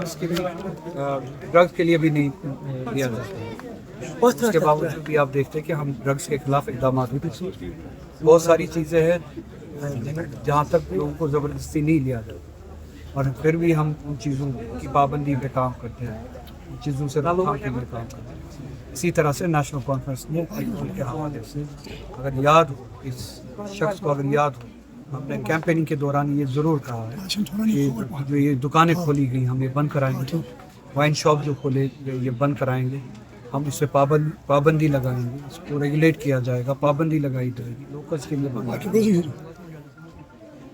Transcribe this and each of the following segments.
Drugs के लिए भी नहीं लिया जाता। उसके बावजूद भी आप देखते हैं कि हम ड्रग्स के खिलाफ इकदाम भी बहुत सारी चीज़ें हैं जहाँ तक लोगों को ज़बरदस्ती नहीं लिया जाता और फिर भी हम उन चीज़ों की पाबंदी पे काम करते हैं, उन चीज़ों से रोकथाम के लिए काम करते हैं। इसी तरह से नेशनल कॉन्फ्रेंस ने अल्कोहल के हवाले से अगर याद हो, इस शख्स को अगर याद हो, हमने कैंपेनिंग के दौरान ये ज़रूर कहा है कि जो ये दुकानें खोली गई हम ये बंद कराएंगे, वाइन शॉप जो खोले ये बंद कराएंगे, हम इस पर पाबंदी लगाएंगे, इसको रेगुलेट किया जाएगा, पाबंदी लगाई जाएगी, लोकल्स के लिए।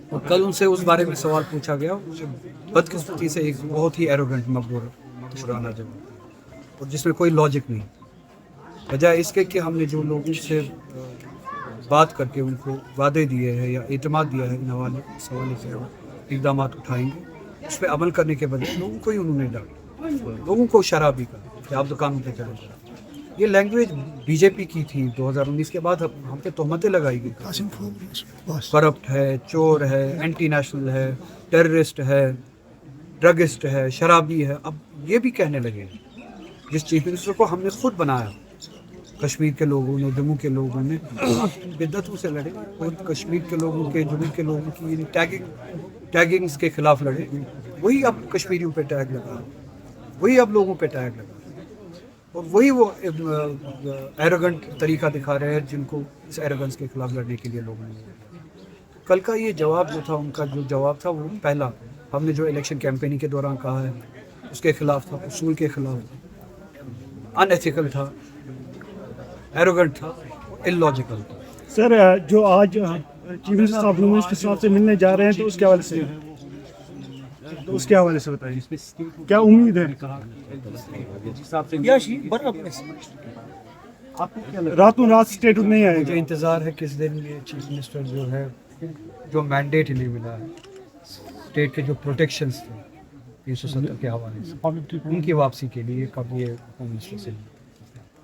और कल उनसे उस बारे में सवाल पूछा गया, बदकिस्मती से एक बहुत ही एरोगेंट मकबूराना जवाब और जिसमें कोई लॉजिक नहीं, बजाय इसके कि हमने जो लोगों से बात करके उनको वादे दिए हैं या एतमाद दिया है इन सवालों से इकदाम उठाएंगे, उस पर अमल करने के बजाय लोगों को ही उन्होंने डाला, लोगों को शराबी कहा कि आप दुकानों पर चले जाए। ये लैंग्वेज बीजेपी की थी। 2019 के बाद हम पे तोहमतें लगाई गई, करप्ट है, चोर है, एंटी नेशनल है, टेररिस्ट है, ड्रगिस्ट है, शराबी है। अब ये भी कहने लगे जिस चीफ मिनिस्टर को हमने खुद बनाया, कश्मीर के लोगों ने, जम्मू के लोगों ने बिद्दतों से लड़े और कश्मीर के लोगों के, जम्मू के लोगों की टैगिंग्स के खिलाफ लड़े। वही अब कश्मीरियों पे टैग लगा, वही अब लोगों पे टैग लगा और वही वो एरोगेंट तरीका दिखा रहे हैं जिनको इस एरोगेंस के खिलाफ लड़ने के लिए लोगों ने। कल का ये जवाब जो था, उनका जो जवाब था वो पहला हमने जो इलेक्शन कैंपेनिंग के दौरान कहा है उसके खिलाफ था, उसूल के खिलाफ था, अनएथिकल था, एरोगेंट था, इलॉजिकल था। सर, जो आज चीफ मिनिस्टर साहब यूनिवर्सिटी के साथ से मिलने जा रहे हैं तो उसके हवाले से बताइए, क्या उम्मीद है? रातों रात स्टेट नहीं आएगा? मुझे इंतज़ार है किस दिन ये चीफ मिनिस्टर जो है, जो मैंडेट इन्हें मिला है स्टेट के जो प्रोटेक्शंस थे 370 के हवाले से, उनकी वापसी के लिए कब ये होम मिनिस्टर से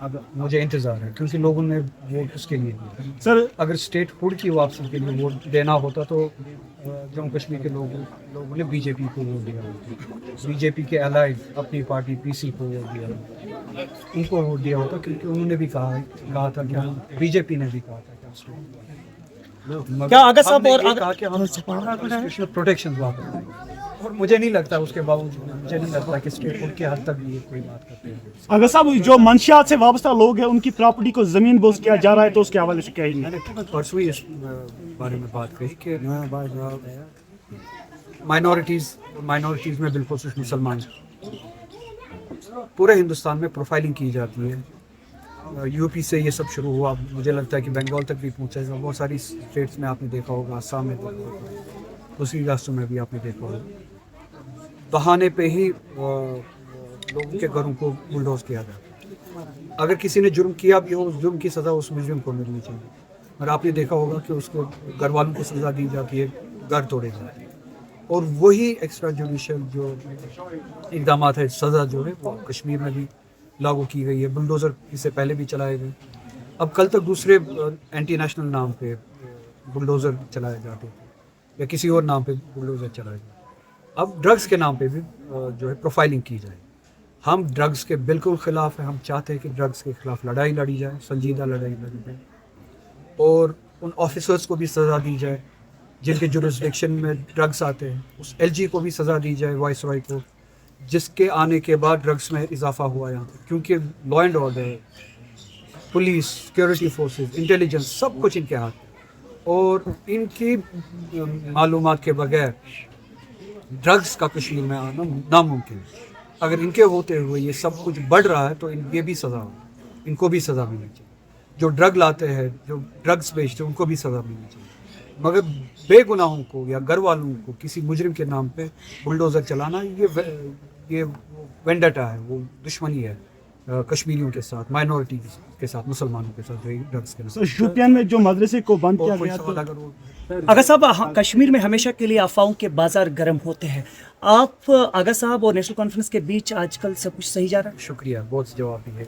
अब मुझे इंतज़ार है, क्योंकि लोगों ने वोट उसके लिए दिया। सर, अगर स्टेट हुड की वापसी के लिए वोट देना होता तो जम्मू कश्मीर के लोगों ने बीजेपी को वोट दिया, बीजेपी के अलाइज अपनी पार्टी पीसी को वोट दिया, उनको वोट दिया होता, क्योंकि उन्होंने भी कहा था कि बीजेपी ने भी कहा था कि क्या अगर साहब और कहा कि हम प्रोटेक्शन वापस, और मुझे नहीं लगता उसके बावजूद, मुझे नहीं लगता कि स्टेट बोर्ड के हद तक ये कोई बात करते हैं। अगर साहब जो मंशियात से वाबस्ता लोग हैं उनकी प्रॉपर्टी को जमीन बोझ किया जा रहा है तो उसके हवाले से कहेंगे? मैंने परसों ही इस बारे में बात कही कि माइनॉरिटीज़ में बिल्कुल सिर्फ मुसलमान, पूरे हिंदुस्तान में प्रोफाइलिंग की जाती है। यूपी से ये सब शुरू हुआ, मुझे लगता है कि बंगाल तक भी पहुँचेगा। बहुत सारी स्टेट्स में आपने देखा होगा, आसाम में देखा होगा, दूसरी रियासतों में भी आपने देखा होगा, बहाने पे ही लोगों के घरों को बुलडोज किया जाता। अगर किसी ने जुर्म किया भी हो, उस जुर्म की सज़ा उस मुजरिम को मिलनी चाहिए। और आपने देखा होगा कि उसको घर वालों को सज़ा दी जाती है, घर तोड़े जाते हैं। और वही एक्स्ट्रा जुडिशल जो इकदाम है, सज़ा जो है वो कश्मीर में भी लागू की गई है। बुलडोज़र इससे पहले भी चलाए गए, अब कल तक दूसरे एंटी नेशनल नाम पे बुलडोज़र चलाए जाते थे या किसी और नाम पे बुलडोज़र चलाए जाते। अब ड्रग्स के नाम पे भी जो है प्रोफाइलिंग की जाए। हम ड्रग्स के बिल्कुल ख़िलाफ़ हैं, हम चाहते हैं कि ड्रग्स के ख़िलाफ़ लड़ाई लड़ी जाए, संजीदा लड़ाई लड़ी जाए और उन ऑफिसर्स को भी सज़ा दी जाए जिनके जुरिस्डिक्शन में ड्रग्स आते हैं। उस एलजी को भी सज़ा दी जाए, वाइस रॉय को, जिसके आने के बाद ड्रग्स में इजाफा हुआ यहाँ पर, क्योंकि law and order, police, security forces, intelligence, सब कुछ इनके हाथ और इनकी मालूमात के बगैर ड्रग्स का कश्मीर में आना नामुमकिन है। अगर इनके होते हुए ये सब कुछ बढ़ रहा है तो ये भी सज़ा हो, इनको भी सज़ा मिलनी चाहिए। जो ड्रग लाते हैं, जो ड्रग्स बेचते हैं, उनको भी सज़ा मिलनी चाहिए। मगर बेगुनाहों को या घर वालों को किसी मुजरिम के नाम पे बुलडोज़र चलाना, ये वेंडटा है, वो दुश्मनी है कश्मीरियों के साथ, माइनॉरिटी के साथ, मुसलमानों के साथ ड्रग्स के नाम। शोपियान में जो मदरसे को बंद किया गया तो अगर साहब कश्मीर में हमेशा के लिए अफवाहों के बाजार गर्म होते हैं, आप आगा साहब और नेशनल कॉन्फ्रेंस के बीच आजकल सब कुछ सही जा रहा है? शुक्रिया, बहुत जवाब दिए।